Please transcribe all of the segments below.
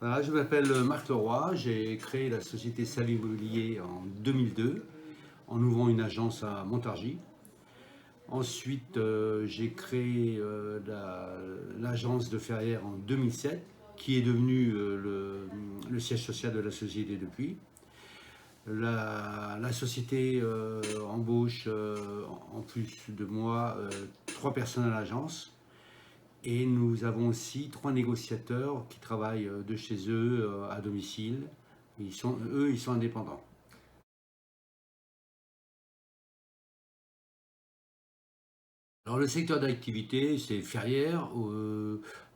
Voilà, je m'appelle Marc Leroy, j'ai créé la société Save Immobilier en 2002 en ouvrant une agence à Montargis. Ensuite, j'ai créé l'agence de Ferrières en 2007 qui est devenue le siège social de la société depuis. La société embauche en plus de moi 3 personnes à l'agence. Et nous avons aussi 3 négociateurs qui travaillent de chez eux à domicile. Ils sont indépendants. Alors le secteur d'activité, c'est Ferrières,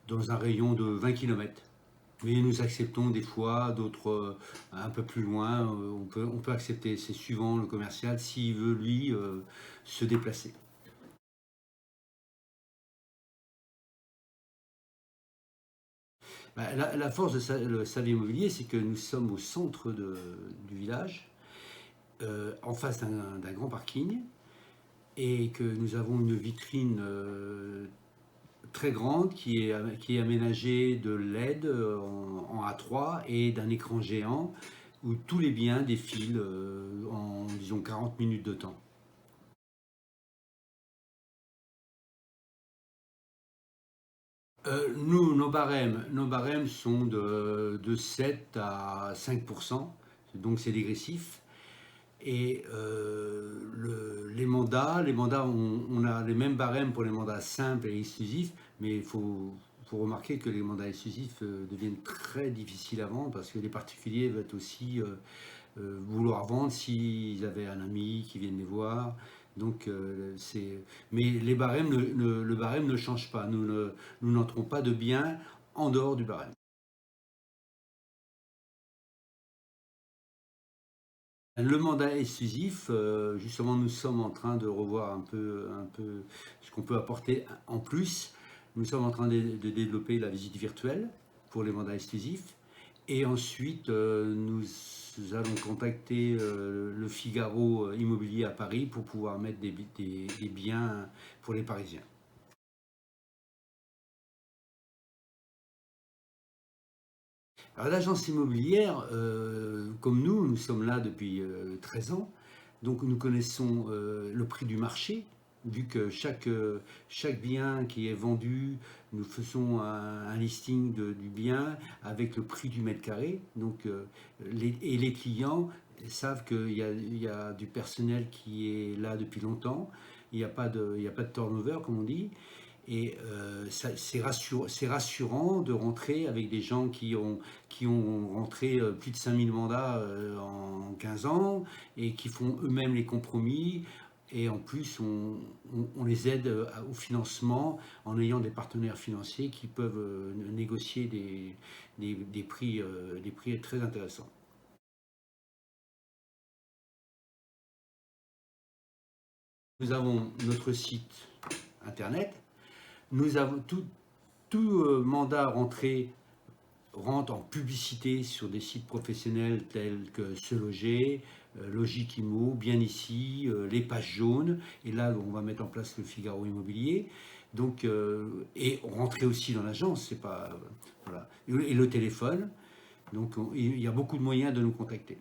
dans un rayon de 20 km. Mais nous acceptons des fois d'autres un peu plus loin. On peut accepter, c'est suivant le commercial, s'il veut lui se déplacer. Bah, la force de le Save Immobilier, c'est que nous sommes au centre du village, en face d'un grand parking, et que nous avons une vitrine très grande qui est aménagée de LED en A3 et d'un écran géant où tous les biens défilent en disons 40 minutes de temps. Nos barèmes sont de 7 à 5%, donc c'est dégressif. Et les mandats on a les mêmes barèmes pour les mandats simples et exclusifs, mais faut remarquer que les mandats exclusifs deviennent très difficiles à vendre parce que les particuliers veulent aussi vouloir vendre s'ils avaient un ami qui vient les voir. Donc, mais le barème ne change pas. Nous n'entrons pas de biens en dehors du barème. Le mandat exclusif, justement, nous sommes en train de revoir un peu ce qu'on peut apporter en plus. Nous sommes en train de développer la visite virtuelle pour les mandats exclusifs. Et ensuite, nous allons contacter le Figaro Immobilier à Paris pour pouvoir mettre des biens pour les Parisiens. Alors l'agence immobilière, comme nous sommes là depuis 13 ans, donc nous connaissons le prix du marché, vu que chaque bien qui est vendu, nous faisons un listing du bien avec le prix du mètre carré. Donc, et les clients savent qu'il y a du personnel qui est là depuis longtemps, il n'y a pas de turnover, comme on dit. Et c'est rassurant de rentrer avec des gens qui ont rentré plus de 5000 mandats en 15 ans et qui font eux-mêmes les compromis. Et en plus, on les aide au financement en ayant des partenaires financiers qui peuvent négocier des prix très intéressants. Nous avons notre site internet. Nous avons tout mandat rentré rentre en publicité sur des sites professionnels tels que Se Loger, Logique Immo, Bien Ici, les pages jaunes. Et là, on va mettre en place le Figaro Immobilier. Donc, et rentrer aussi dans l'agence, c'est pas voilà. Et le téléphone. Donc, il y a beaucoup de moyens de nous contacter.